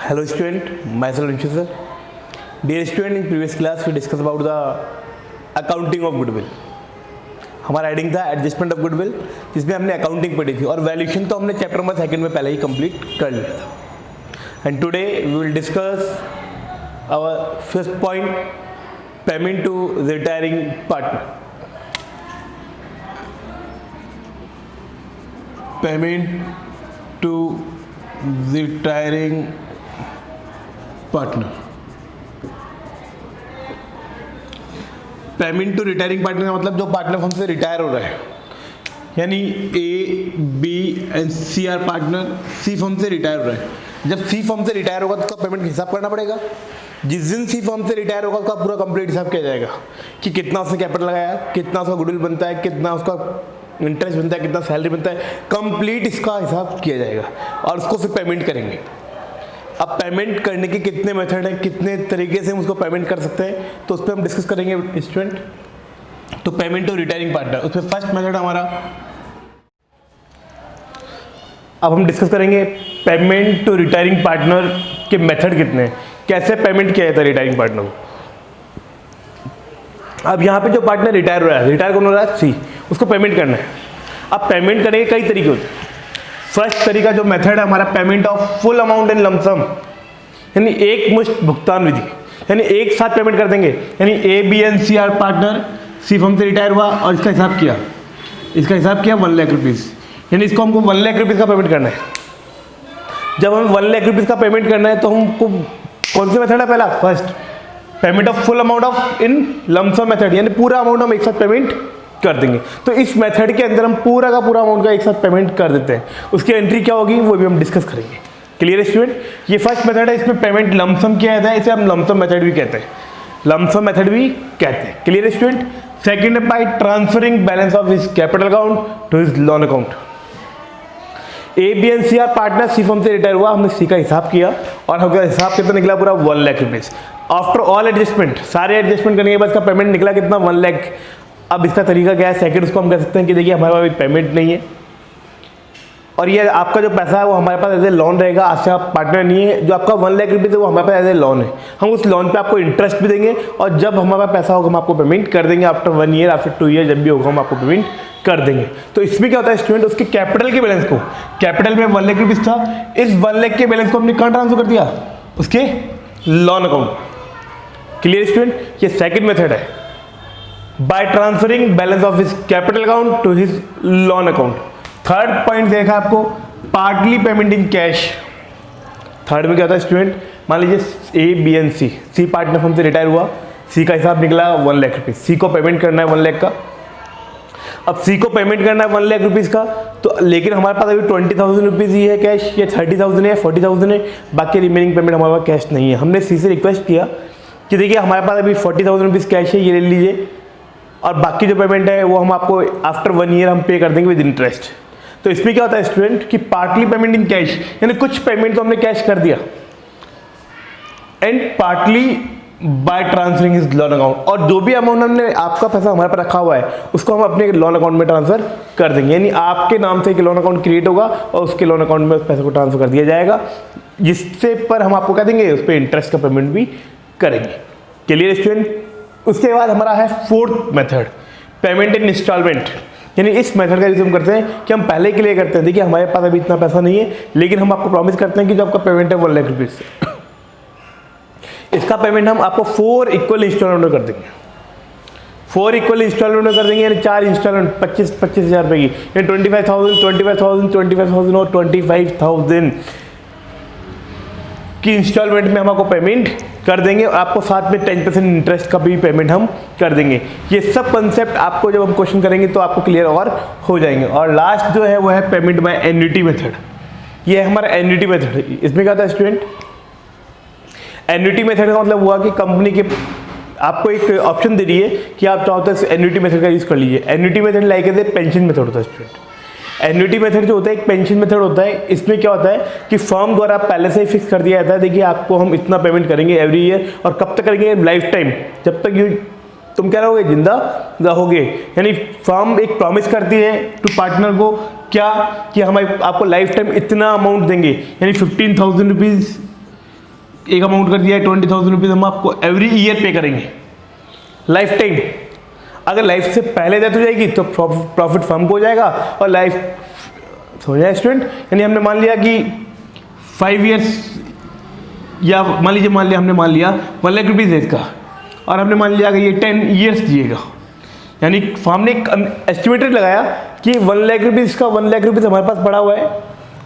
Hello student, myself Rinshu sir. Dear student, in previous class we discussed about the accounting of goodwill. हमारा heading था adjustment of goodwill, जिसमें हमने accounting पढ़ी थी और valuation तो हमने चैप्टर नंबर 2 में पहले ही कंप्लीट कर लिया था. And today we will discuss our first point, payment to retiring partner. Payment to retiring partner. Payment to retiring partner का मतलब जो पार्टनर हमसे रिटायर हो रहा है, यानी A B and C are partner. C firm से रिटायर हो रहा है. जब सी फर्म से रिटायर होगा तो उसका पेमेंट हिसाब करना पड़ेगा. जिस दिन सी फर्म से रिटायर होगा उसका पूरा कंप्लीट हिसाब किया जाएगा कि कितना उसने कैपिटल लगाया, कितना उसका गुडविल बनता है, कितना उसका इंटरेस्ट बनता है, कितना सैलरी बनता है. कंप्लीट इसका हिसाब किया जाएगा और उसको फिर पेमेंट करेंगे. अब पेमेंट करने के कितने मेथड हैं, कितने तरीके से हम उसको पेमेंट कर सकते हैं, तो उस पर हम डिस्कस करेंगे स्टूडेंट. तो पेमेंट टू रिटायरिंग पार्टनर, उसमें फर्स्ट मेथड हमारा, अब हम डिस्कस करेंगे पेमेंट टू रिटायरिंग पार्टनर के मेथड कितने हैं, कैसे पेमेंट किया जाता है रिटायरिंग पार्टनर को. अब यहाँ पे जो पार्टनर रिटायर हो रहा है, रिटायर कौन हो रहा है, सी, उसको पेमेंट करना है. अब पेमेंट करने के कई तरीके होते हैं. फर्स्ट तरीका जो मेथड है हमारा, payment of full amount in lump sum, यानी एक मुश्त भुगतान विधि, यानी एक साथ पेमेंट कर देंगे. यानी A B and C are partner, C firm से रिटायर हुआ और इसका हिसाब किया, 1 लाख रुपीज़, यानी इसको हमको 1 लाख रुपीज़ का पेमेंट करना है. जब हमें 1 लाख रुपीज़ का पेमेंट करना है तो हमको कौन सी मेथड है, पहला first payment of full amount of in lump sum method, यानी पूरा अमाउंट हम एक साथ पेमेंट कर देंगे. तो इस मेथड के अंदर हम पूरा का पूरा अमाउंट का एक साथ पेमेंट कर देते हैं. उसकी एंट्री क्या होगी वो भी हम डिस्कस करेंगे. क्लियर स्टूडेंट, ये फर्स्ट मेथड है, इसमें पेमेंट लमसम किया जाता है, इसे हम लमसम मेथड भी कहते हैं, लमसम मेथड भी कहते हैं. Clear student. सेकंड है by transferring balance of his capital account to his loan account. A B and C are partner, C firm से रिटायर हुआ, हमने सी का हिसाब किया और हमका हिसाब कितना निकला, पूरा 1 lakh rupees. After all adjustment, सारे एडजस्टमेंट करने के बाद इसका पेमेंट निकला कितना, 1 लाख. अब इसका तरीका क्या है, सेकंड उसको हम कह सकते हैं कि देखिए हमारे पास अभी पेमेंट नहीं है और ये आपका जो पैसा है वो हमारे पास एज ए लोन रहेगा. आज से आप पार्टनर नहीं है, जो आपका 1 लाख रुपीज़ है वो हमारे पास एज ए लोन है. हम उस लोन पे आपको इंटरेस्ट भी देंगे और जब हमारे पास पैसा होगा हम आपको पेमेंट कर देंगे. आफ्टर 1 ईयर, आफ्टर 2 ईयर, जब भी होगा हम आपको पेमेंट कर देंगे. तो इसमें क्या होता है स्टूडेंट, उसके कैपिटल के बैलेंस को, कैपिटल में 1 लाख रुपीज़ था, इस 1 लाख के बैलेंस को हमने कहाँ ट्रांसफर कर दिया, उसके लोन अकाउंट. क्लियर स्टूडेंट, ये सेकंड मेथड है, by transferring balance of his capital account to his loan account. Third point देखा आपको, partly payment in cash. Third में क्या होता है स्टूडेंट, मान लीजिए A B and C, C partner firm से रिटायर हुआ, सी का हिसाब निकला 1 लाख रुपीज़, सी को पेमेंट करना है 1 लाख का. अब सी को पेमेंट करना है 1 लाख रुपीज़ का, तो लेकिन हमारे पास अभी 20,000 रुपीज़ ही है कैश, या 30,000 है, 40,000 है, बाकी रिमेनिंग पेमेंट हमारे पास कैश नहीं है. हमने सी से रिक्वेस्ट किया कि देखिए हमारे पास अभी 40,000 रुपीज़ कैश है, ये ले लीजिए और बाकी जो पेमेंट है वो हम आपको आफ्टर 1 ईयर हम पे कर देंगे विद इंटरेस्ट. तो इसमें क्या होता है स्टूडेंट कि पार्टली पेमेंट इन कैश, यानी कुछ पेमेंट तो हमने कैश कर दिया, and partly bye transferring his loan account, और जो भी अमाउंट हमने आपका पैसा हमारे पास रखा हुआ है उसको हम अपने लोन अकाउंट में ट्रांसफर कर देंगे. यानी आपके नाम से एक लोन अकाउंट क्रिएट होगा और उसके लोन अकाउंट में उस पैसे को ट्रांसफर कर दिया जाएगा, जिससे पर हम आपको कह देंगे उस पर इंटरेस्ट का पेमेंट भी करेंगे. Clear student. उसके बाद हमारा है fourth method, payment in instalment. यानी इस मेथड का यूज हम करते हैं कि हम पहले के लिए करते हैं, देखिए हमारे पास अभी इतना पैसा नहीं है, लेकिन हम आपको प्रॉमिस करते हैं कि जो आपका पेमेंट है 1 लाख रुपीज़, इसका पेमेंट हम आपको 4 इक्वल इंस्टॉलमेंट में कर देंगे. 4 इक्वल इंस्टॉलमेंट में कर देंगे, यानी 4 इंस्टॉलमेंट 25,000 रुपये की, यानी 25,000, 25,000, 25,000 और 25,000 की इंस्टॉलमेंट में हम आपको पेमेंट कर देंगे. आपको साथ में 10% इंटरेस्ट का भी पेमेंट हम कर देंगे. ये सब कंसेप्ट आपको जब हम क्वेश्चन करेंगे तो आपको क्लियर और हो जाएंगे. और लास्ट जो है वो है पेमेंट बाय एन्युटी मेथड. ये है हमारा एन्युटी मेथड. इसमें क्या था स्टूडेंट, एन्युटी मेथड का मतलब हुआ कि कंपनी के आपको एक ऑप्शन दे रही है कि आप चाहो तो एन्युटी मेथड का यूज़ कर लीजिए. Annuity method like as a pension method होता है स्टूडेंट. एन्युटी मेथड जो होता है एक पेंशन मेथड होता है. इसमें क्या होता है कि फर्म द्वारा पहले से ही फिक्स कर दिया जाता है, देखिए आपको हम इतना पेमेंट करेंगे एवरी ईयर, और कब तक करेंगे, लाइफ टाइम, जब तक तुम क्या रहोगे, जिंदा रहोगे. यानी फर्म एक प्रॉमिस करती है टू पार्टनर को क्या, कि हम आपको लाइफ टाइम इतना अमाउंट देंगे, यानी 15,000 रुपीज़ एक अमाउंट कर दिया है 20,000 रुपीज़, हम आपको एवरी ईयर पे करेंगे लाइफ टाइम। अगर लाइफ से पहले डेथ हो जाएगी तो प्रॉफिट फर्म को हो जाएगा और लाइफ हो जाए स्टूडेंट। यानी हमने मान लिया कि 5 ईयर्स, या मान लिया हमने मान लिया 1 लाख रुपीज़ है इसका, और हमने मान लिया कि ये 10 ईयर्स दिएगा। यानी फर्म ने एक एस्टिमेटेड लगाया कि 1 लाख रुपीज़ का 1 लाख रुपीज़ हमारे पास पड़ा हुआ है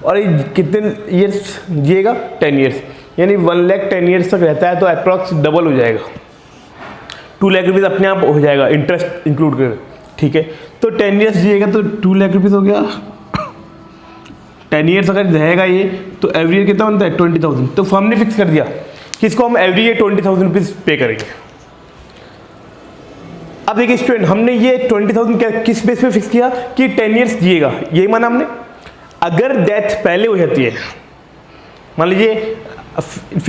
और ये कितने ईयर्स जिएगा, 10 ईयर्स। यानी 1 लाख 10 ईयर्स तक रहता है तो अप्रॉक्स डबल हो जाएगा, 2 लाख रुपीज़ अपने आप हो जाएगा इंटरेस्ट इंक्लूड कर, ठीक है। तो 10 ईयर्स जिएगा तो 2 लाख रुपीज़ हो गया। 10 ईयर्स अगर रहेगा ये तो एवरी ईयर कितना बनता है 20,000। तो फर्म ने फिक्स कर दिया कि इसको हम एवरी ईयर 20,000 रुपीज़ पे करेंगे। अब देखिए स्टूडेंट, हमने ये 20,000 किस बेस पे फिक्स किया कि 10 ईयर्स जिएगा, यही माना हमने। अगर डेथ पहले हो जाती है, मान लीजिए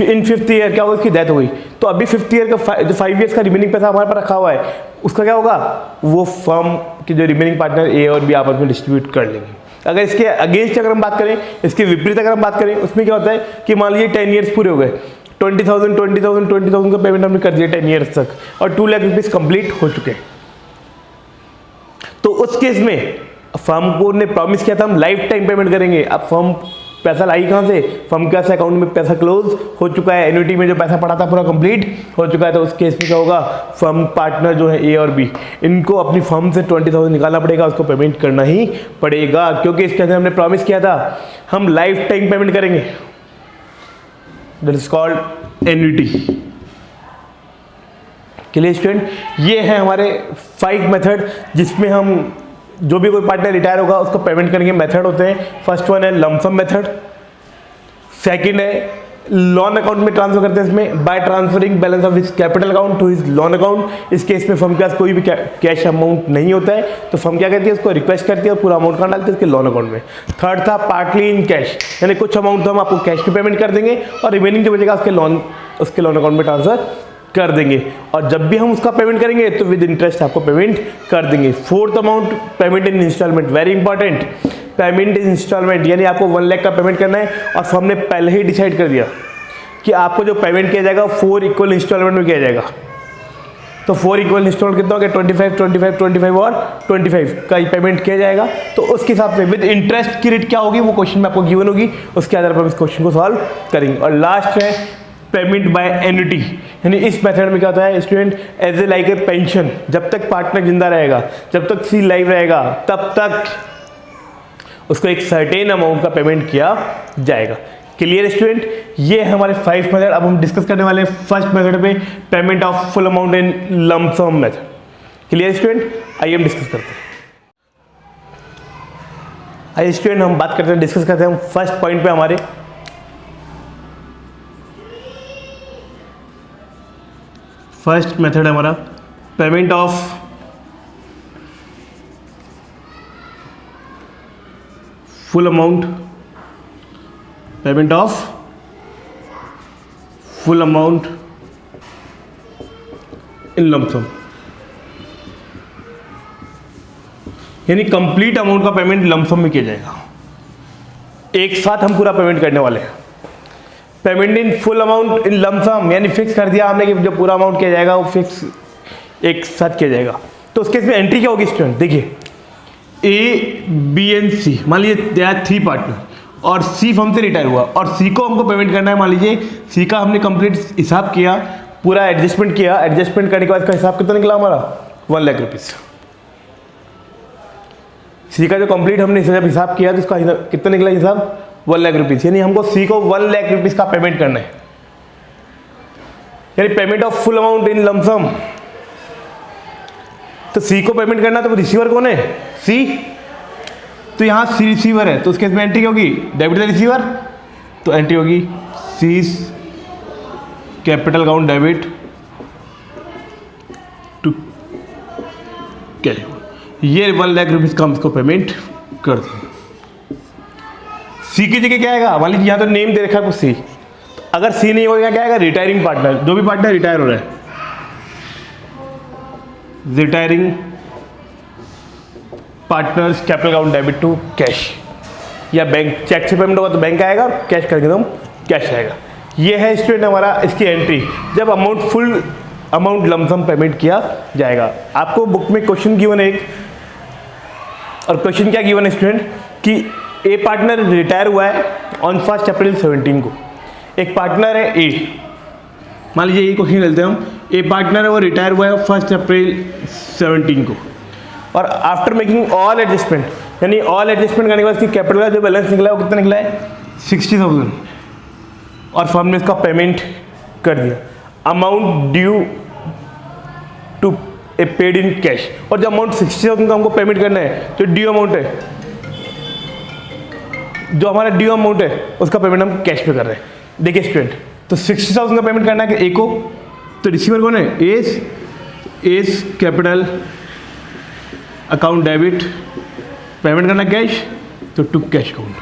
इन 5th ईयर क्या होगा, इसकी डेथ हो गई, तो अभी 5th ईयर का जो 5 ईयर्स का रिमेनिंग पैसा हमारे पास रखा हुआ है उसका क्या होगा, वो फर्म के जो रिमेनिंग पार्टनर ए और बी आपस में डिस्ट्रीब्यूट कर लेंगे। अगर इसके अगेंस्ट अगर हम बात करें, इसके विपरीत अगर हम बात करें, उसमें क्या होता है कि मान लीजिए 10 ईयर्स पूरे हो गए, 20,000 का पेमेंट हमने कर दिया 10 ईयर्स तक और 2 लाख रुपीज़ कंप्लीट हो चुके हैं। तो उस केस में फर्म को ने प्रॉमिस किया था हम लाइफ टाइम पेमेंट करेंगे। अब फर्म पैसा लाई कहाँ से, फर्म के पास अकाउंट में पैसा क्लोज हो चुका है, एन्युटी में जो पैसा पड़ा था पूरा कंप्लीट हो चुका है। तो उस केस में क्या होगा, फर्म पार्टनर जो है ए और बी, इनको अपनी फर्म से 20,000 निकालना पड़ेगा, उसको पेमेंट करना ही पड़ेगा, क्योंकि इसके अंदर हमने प्रॉमिस किया था हम लाइफ टाइम पेमेंट करेंगे। That is called annuity. Clear student, ये है हमारे 5 मेथड जिसमें हम जो भी कोई पार्टनर रिटायर होगा उसको पेमेंट करेंगे। मेथड होते हैं, फर्स्ट वन है लमसम मेथड, सेकंड है लोन अकाउंट में ट्रांसफर करते हैं इसमें by transferring balance of his capital account to his loan account. इस केस में फर्म के पास कोई भी कैश अमाउंट नहीं होता है तो फर्म क्या करती है, उसको रिक्वेस्ट करती है और पूरा अमाउंट कहाँ डालती है, उसके लोन अकाउंट में। थर्ड था पार्टली इन कैश, यानी कुछ अमाउंट तो हम आपको कैश में पेमेंट कर देंगे और रिमेनिंग जो बचेगा उसके लोन अकाउंट में ट्रांसफर कर देंगे, और जब भी हम उसका पेमेंट करेंगे तो विद इंटरेस्ट आपको पेमेंट कर देंगे। Fourth amount payment in instalment, very important, payment in instalment, यानी आपको 1 लाख का पेमेंट करना है और फर्म ने पहले ही डिसाइड कर दिया कि आपको जो पेमेंट किया जाएगा 4 इक्वल इंस्टॉलमेंट में किया जाएगा। तो 4 इक्वल इंस्टॉलमेंट कितना हो गया, 25, 25, 25 और 25 का ही पेमेंट किया जाएगा। तो उसके हिसाब से विद इंटरेस्ट की रेट क्या होगी वो क्वेश्चन में आपको गिवन होगी, उसके आधार पर हम इस क्वेश्चन को सॉल्व करेंगे। और लास्ट है पेमेंट बाय एन्युटी, यानी इस मेथड में क्या होता है student, as a like a pension, जब तक पार्टनर जिंदा रहेगा, जब तक सी लाइव रहेगा तब तक उसको एक सर्टेन अमाउंट का पेमेंट किया जाएगा। क्लियर स्टूडेंट, ये है हमारे 5 मेथड। अब हम डिस्कस करने वाले हैं फर्स्ट मेथड में, payment of full amount in lump sum method. Clear student, आइए हम डिस्कस करते हैं। आइए स्टूडेंट हम बात करते हैं, डिस्कस करते हैं हम फर्स्ट पॉइंट पे हमारे। फर्स्ट मेथड है हमारा payment of full amount, payment of full amount in lump sum, यानी कंप्लीट अमाउंट का पेमेंट लंप सम में किया जाएगा। एक साथ हम पूरा पेमेंट करने वाले हैं। Payment in full amount in lump sum, यानी फिक्स कर दिया हमने कि जो पूरा अमाउंट किया जाएगा वो फिक्स एक साथ किया जाएगा। तो उसके इसमें एंट्री क्या होगी स्टूडेंट, देखिए ए बी एंड सी, मान लीजिए दे आर 3 पार्टनर और सी फर्म से रिटायर हुआ और सी को हमको पेमेंट करना है। मान लीजिए सी का हमने कंप्लीट हिसाब किया, पूरा एडजस्टमेंट किया, एडजस्टमेंट करने के बाद इसका हिसाब कितना निकला हमारा 1 लाख रुपीज़। सी का जो कंप्लीट हमने जब हिसाब किया तो इसका कितना निकला हिसाब 1 लाख रुपीज़, यानी हमको सी को 1 लाख रुपीज़ का पेमेंट करना है, यानी payment of full amount in lump sum. तो सी को पेमेंट करना तो रिसीवर कौन है, सी, तो यहाँ सी रिसीवर है तो उसके इसमें एंट्री क्या होगी, डेबिट द रिसीवर, तो एंट्री होगी C's capital account debit to cash, ये 1 लाख रुपीज़ का हम इसको पेमेंट कर देंगे। सी की जगह क्या आएगा, मान लीजिए यहाँ तो नेम दे रखा है कुछ सी, तो अगर सी नहीं होगा क्या आएगा, रिटायरिंग पार्टनर, जो भी पार्टनर रिटायर हो रहा है, retiring partner's capital account debit to cash, या बैंक चेक से पेमेंट होगा तो बैंक आएगा और कैश करेंगे तो हम कैश आएगा। ये है स्टूडेंट हमारा इसकी एंट्री, जब amount full amount lump sum payment किया जाएगा। आपको बुक में क्वेश्चन गिवन है एक, और क्वेश्चन क्या गिवन है स्टूडेंट कि ए पार्टनर रिटायर हुआ है ऑन 1 अप्रैल 17 को। एक पार्टनर है ए, मान लीजिए ये क्वेश्चन लेते हैं हम, ए पार्टनर है वो रिटायर हुआ है 1 अप्रैल 17 को, और आफ्टर मेकिंग ऑल एडजस्टमेंट, यानी ऑल एडजस्टमेंट करने के बाद इसकी कैपिटल का जो बैलेंस निकला है वो कितना निकला है 60,000, और फर्म ने इसका पेमेंट कर दिया। Amount due to a paid in cash, और जो अमाउंट 60,000 का हमको पेमेंट करना है, जो ड्यू अमाउंट है, जो हमारा ड्यू अमाउंट है उसका पेमेंट हम कैश पे कर रहे हैं। देखिए स्टूडेंट, तो 60,000 का पेमेंट करना है कि ए को, तो रिसीवर कौन है, S capital account debit, payment करना कैश, तो टू कैश अकाउंट,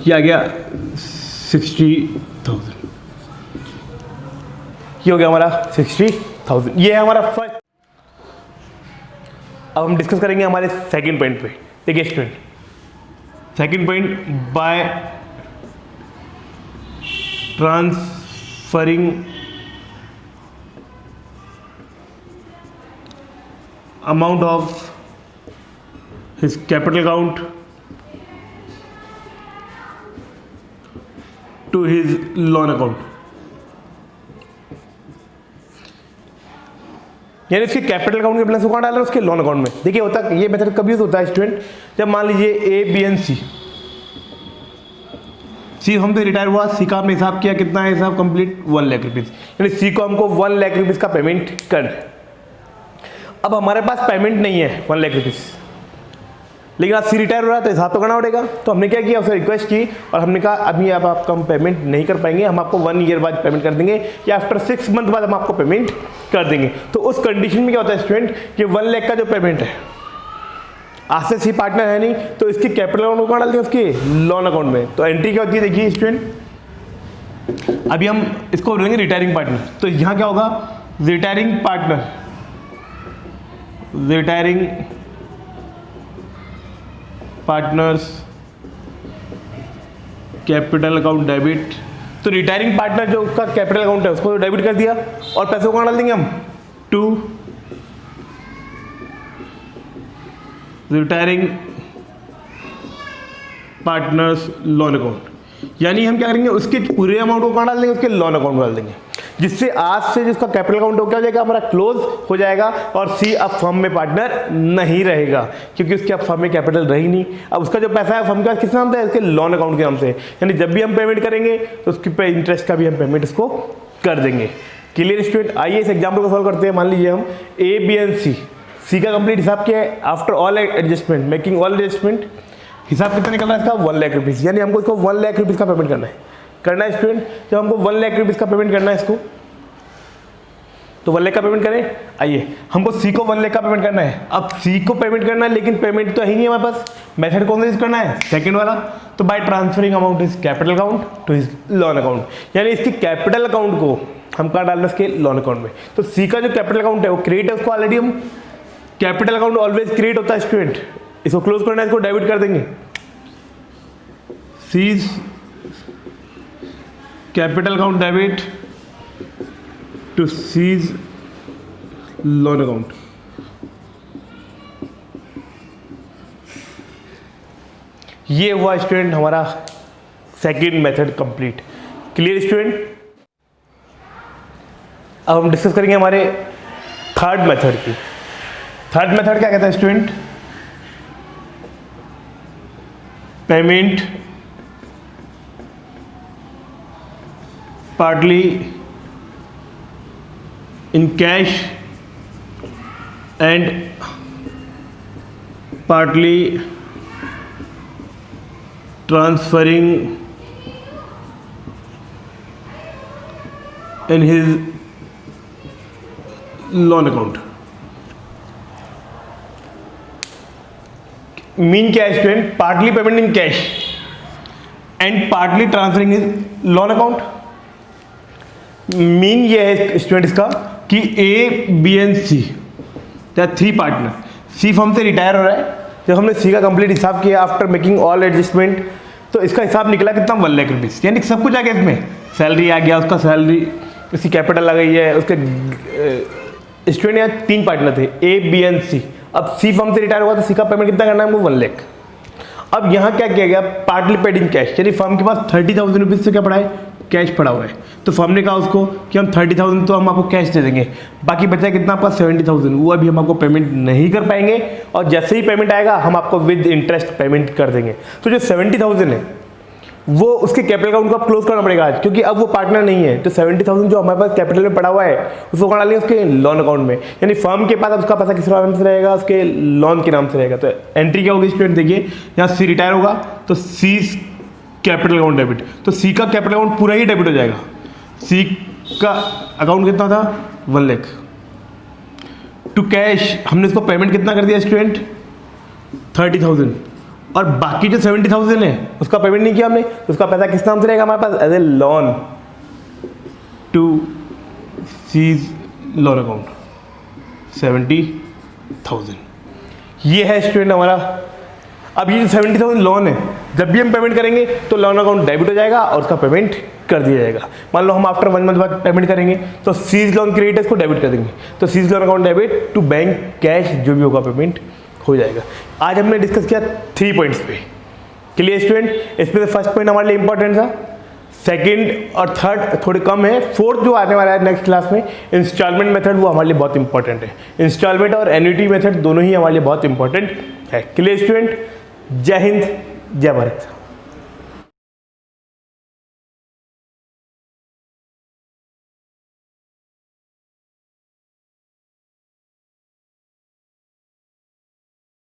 ये आ गया 60,000, ये हो गया हमारा 60,000। ये है हमारा फर्स्ट। अब हम डिस्कस करेंगे हमारे सेकंड पॉइंट पे। देखिए student, second point, by transferring amount of his capital account to his loan account, यानी इसके कैपिटल अकाउंट के बैलेंस को कहाँ डाल रहे हैं, उसके लोन अकाउंट में। देखिए होता ये मेथड कब यूज होता है स्टूडेंट, जब मान लीजिए ए बी एंड सी हमसे रिटायर हुआ, सी का हमने हिसाब किया, कितना है हिसाब कंप्लीट 1 लाख रुपीज़, यानी सी को हमको 1 लाख रुपीज़ का पेमेंट करना है। अब हमारे पास पेमेंट नहीं है 1 लाख रुपीज़, लेकिन आज सी रिटायर हो रहा है तो हिसाब तो करना पड़ेगा। तो हमने क्या किया, उससे रिक्वेस्ट की और हमने कहा अभी आप आपका हम पेमेंट नहीं कर पाएंगे, हम आपको 1 ईयर बाद पेमेंट कर देंगे, या आफ्टर 6 मंथ बाद हम आपको पेमेंट कर देंगे। तो उस कंडीशन में क्या होता है स्टूडेंट कि 1 लाख का जो पेमेंट है, आज से सी पार्टनर है नहीं, तो इसकी कैपिटल अकाउंट को कहाँ डालते हैं, उसके लोन अकाउंट में। तो एंट्री क्या होती है, देखिए स्टूडेंट, अभी हम इसको बोलेंगे रिटायरिंग पार्टनर, तो यहाँ क्या होगा, retiring partner, retiring partner's capital account debit. तो रिटायरिंग पार्टनर जो उसका कैपिटल अकाउंट है उसको डेबिट कर दिया, और पैसे को कहाँ डाल देंगे हम, to retiring partner's loan account, यानी हम क्या करेंगे, उसके पूरे अमाउंट को कहाँ डाल देंगे, उसके लोन अकाउंट में डाल देंगे, जिससे आज से जिसका कैपिटल अकाउंट हो क्या हो जाएगा, हमारा क्लोज हो जाएगा, और सी अब फर्म में पार्टनर नहीं रहेगा, क्योंकि उसके अब फर्म में कैपिटल रही नहीं। अब उसका जो पैसा है फर्म का किस नाम से है, इसके लोन अकाउंट के नाम से, यानी जब भी हम पेमेंट करेंगे तो उसके पे इंटरेस्ट का भी हम पेमेंट इसको कर देंगे। क्लियर स्टूडेंट, आइए इस एग्जाम्पल को सॉल्व करते हैं। मान लीजिए हम ए बी एंड सी का कंप्लीट हिसाब किया है, after all adjustment, making all adjustment, हिसाब कितना निकल रहा है इसका 1 लाख रुपीज़, यानी हमको इसको 1 लाख रुपीज़ का पेमेंट करना है स्टूडेंट। जब हमको 1 लाख रुपीज़ का पेमेंट करना है इसको, तो 1 लाख का पेमेंट करें। आइए, हमको सी को 1 लाख का पेमेंट करना है। अब सी को पेमेंट करना है, लेकिन पेमेंट तो है ही नहीं हमारे पास, मेथड कौन सा यूज करना है, सेकंड वाला। तो by transferring amount is capital account to his loan account, यानी इसकी कैपिटल अकाउंट को हम कहाँ डालना है, इसके लोन अकाउंट में। तो सी का जो कैपिटल अकाउंट है वो क्रिएट है, उसको ऑलरेडी हम, कैपिटल अकाउंट ऑलवेज क्रिएट होता है स्टूडेंट, इसको क्लोज करना है, इसको डेबिट कर देंगे। C's capital account debit to C's loan account. ये हुआ स्टूडेंट हमारा second method complete. Clear student, अब हम डिस्कस करेंगे हमारे थर्ड मेथड की। थर्ड मेथड क्या कहता है student, payment partly in cash and partly transferring in his loan account। Mean क्या है student, partly payment in cash and partly transferring his loan account. Mean ये है स्टूडेंट इसका कि ए बी एंड सी, या 3 पार्टनर, सी फर्म से retire हो रहा है, जब हमने सी का कंप्लीट हिसाब किया आफ्टर मेकिंग ऑल एडजस्टमेंट, तो इसका हिसाब निकला कितना 1 लाख रुपीज़, यानी सब कुछ आ गया इसमें, सैलरी आ गया, उसका सैलरी उसकी कैपिटल लग गई है, उसके स्टूडेंट यहाँ 3 पार्टनर थे ए बी एंड सी। अब सी फर्म से रिटायर हुआ तो सी का पेमेंट कितना करना है, वो 1 लाख। अब यहाँ क्या किया गया, पार्टली पेड इन कैश, यानी फर्म के पास 30,000 रुपीज़ से क्या पड़ा है, कैश पड़ा हुआ है। तो फर्म ने कहा उसको कि हम 30,000 तो हम आपको कैश दे देंगे, बाकी बचा कितना आपका 70,000, वो अभी हम आपको पेमेंट नहीं कर पाएंगे, और जैसे ही पेमेंट आएगा हम आपको विद इंटरेस्ट पेमेंट कर देंगे। तो जो 70,000 है वो उसके कैपिटल अकाउंट को क्लोज करना पड़ेगा आज, क्योंकि अब वो पार्टनर नहीं है। तो 70,000 जो हमारे पास कैपिटल में पड़ा हुआ है उसको कहाँ डालेंगे, उसके लोन अकाउंट में, यानी फर्म के पास अब उसका पैसा किस नाम से रहेगा, उसके लोन के नाम से रहेगा। तो एंट्री क्या होगी स्टूडेंट, देखिए यहाँ सी रिटायर होगा तो सी कैपिटल अकाउंट डेबिट, तो सी का कैपिटल अकाउंट पूरा ही डेबिट हो जाएगा। सी का अकाउंट कितना था, 1 लाख। टू कैश हमने इसको पेमेंट कितना कर दिया स्टूडेंट, 30,000, और बाकी जो 70,000 है उसका पेमेंट नहीं किया हमने, तो उसका पैसा किस नाम से रहेगा हमारे पास, as a loan to C's loan account 70,000। ये है स्टूडेंट हमारा। अब ये जो 70,000 लोन है, जब भी हम पेमेंट करेंगे तो लोन अकाउंट डेबिट हो जाएगा और उसका पेमेंट कर दिया जाएगा। मान लो हम आफ्टर 1 मंथ बाद पेमेंट करेंगे तो सीज लोन क्रेडिट इसको डेबिट कर देंगे, तो C's loan account debit to bank cash, जो भी होगा पेमेंट हो जाएगा। आज हमने डिस्कस किया 3 पॉइंट्स पे। क्लियर स्टूडेंट, इसमें से फर्स्ट पॉइंट हमारे लिए इंपॉर्टेंट था, सेकंड और थर्ड थोड़े कम है, फोर्थ जो आने वाला है नेक्स्ट क्लास में इंस्टॉलमेंट मेथड, वो हमारे लिए बहुत इंपॉर्टेंट है। इंस्टॉलमेंट और एन्युटी मेथड दोनों ही हमारे लिए बहुत इंपॉर्टेंट है। क्लियर स्टूडेंट, जय हिंद, जय भारत।